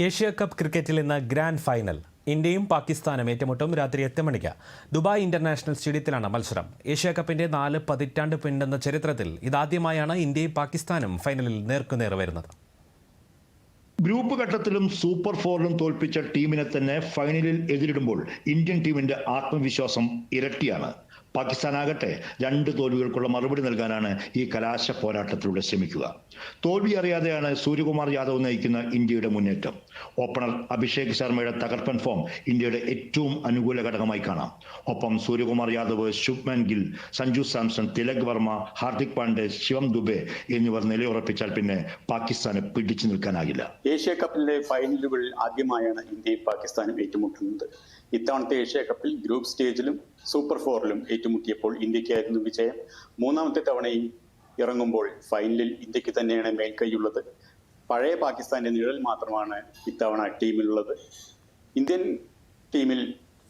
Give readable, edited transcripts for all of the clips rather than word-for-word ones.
Asia cup ക്രിക്കറ്റിൽ ഇന്ന് grand final. ഇന്ത്യയും പാകിസ്ഥാനും ഏറ്റുമുട്ടും. രാത്രി 8 മണിക്ക് ദുബായ് ഇന്റർനാഷണൽ സ്റ്റേഡിയത്തിലാണ് മത്സരം. ഏഷ്യ കപ്പിന്റെ 4 പതിറ്റാണ്ട് പിന്നിടുന്ന ചരിത്രത്തിൽ ഇതാദ്യമായാണ് ഇന്ത്യയും പാകിസ്ഥാനും ഫൈനലിൽ നേർക്കുനേർ വരുന്നത്. ഗ്രൂപ്പ് ഘട്ടത്തിലും സൂപ്പർ ഫോറിലും തോൽപ്പിച്ച ടീമിനെ തന്നെ ഫൈനലിൽ എതിരിടുമ്പോൾ ഇന്ത്യൻ ടീമിന്റെ ആത്മവിശ്വാസം ഇരട്ടിയാണ്. പാകിസ്ഥാനാകട്ടെ 2 തോൽവികൾക്കുള്ള മറുപടി നൽകാനാണ് ഈ കലാശ പോരാട്ടത്തിലൂടെ ശ്രമിക്കുക. തോൽവി അറിയാതെയാണ് സൂര്യകുമാർ യാദവ് നയിക്കുന്ന ഇന്ത്യയുടെ മുന്നേറ്റം. ഓപ്പണർ അഭിഷേക് ശർമ്മയുടെ തകർപ്പൻ ഫോം ഇന്ത്യയുടെ ഏറ്റവും അനുകൂല ഘടകമായി കാണാം. ഒപ്പം സൂര്യകുമാർ യാദവ്, ശുഭ്മാൻ ഗിൽ, സഞ്ജു സാംസൺ, തിലക് വർമ്മ, ഹാർദിക് പാണ്ഡ്യ, ശിവം ദുബെ എന്നിവർ നിലയുറപ്പിച്ചാൽ പിന്നെ പാകിസ്ഥാന് പിടിച്ചു നിൽക്കാനാകില്ല. ഏഷ്യ കപ്പിലെ ഫൈനലുകളിൽ ആദ്യമായാണ് ഇന്ത്യയും പാകിസ്ഥാനും ഏറ്റുമുട്ടുന്നത്. ഇത്തവണത്തെ ഏഷ്യ കപ്പിൽ ഗ്രൂപ്പ് സ്റ്റേജിലും സൂപ്പർ ഫോറിലും ഏറ്റുമുട്ടിയപ്പോൾ ഇന്ത്യക്കായിരുന്നു വിജയം. 3ാമത്തെ തവണയും ഇറങ്ങുമ്പോൾ ഫൈനലിൽ ഇന്ത്യക്ക് തന്നെയാണ് മേൽക്കൈയുള്ളത്. പഴയ പാകിസ്ഥാന്റെ നിഴൽ മാത്രമാണ് ഇത്തവണ ടീമിലുള്ളത്. ഇന്ത്യൻ ടീമിൽ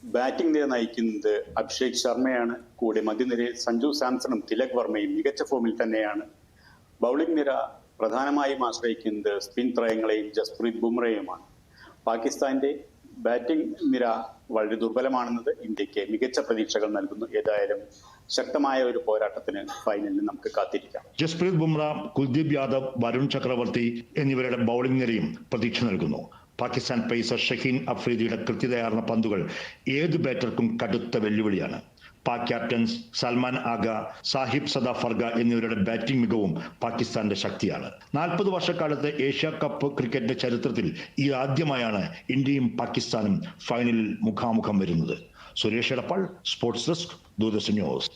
ബാറ്റിംഗ് നിര നയിക്കുന്നത് അഭിഷേക് ശർമ്മയാണ്. കൂടെ മധ്യനിരയിൽ സഞ്ജു സാംസണും തിലക് വർമ്മയും മികച്ച ഫോമിൽ തന്നെയാണ്. ബൗളിംഗ് നിര പ്രധാനമായും ആശ്രയിക്കുന്നത് സ്പിൻ ത്രയങ്ങളെയും ജസ്പ്രീത് ബുംറയുമാണ്. പാകിസ്ഥാന്റെ ബാറ്റിംഗ് നിര വളരെ ദുർബലമാണെന്നത് ഇന്ത്യക്ക് മികച്ച പ്രതീക്ഷകൾ നൽകുന്നു. ഏതായാലും ശക്തമായ ഒരു പോരാട്ടത്തിന് ഫൈനലിൽ നമുക്ക് കാത്തിരിക്കാം. ജസ്പ്രീത് ബുംറ, കുൽദീപ് യാദവ്, വരുൺ ചക്രവർത്തി എന്നിവരുടെ ബൗളിംഗ് നിരയും പ്രതീക്ഷ നൽകുന്നു. പാകിസ്ഥാൻ പേസർ ഷഹീൻ അഫ്രീദിയുടെ കൃത്യതയാർന്ന പന്തുകൾ ഏത് ബാറ്റർക്കും കടുത്ത വെല്ലുവിളിയാണ്. പാക് ക്യാപ്റ്റൻസ് സൽമാൻ ആഗ, സാഹിബ് സദാ ഫർഗ എന്നിവരുടെ ബാറ്റിംഗ് മികവും പാകിസ്ഥാന്റെ ശക്തിയാണ്. 40 വർഷക്കാലത്തെ ഏഷ്യ കപ്പ് ക്രിക്കറ്റിന്റെ ചരിത്രത്തിൽ ഇതാദ്യമായാണ് ഇന്ത്യയും പാകിസ്ഥാനും ഫൈനലിൽ മുഖാമുഖം വരുന്നത്. Suresh Edappal, sports desk, Doordarshan news.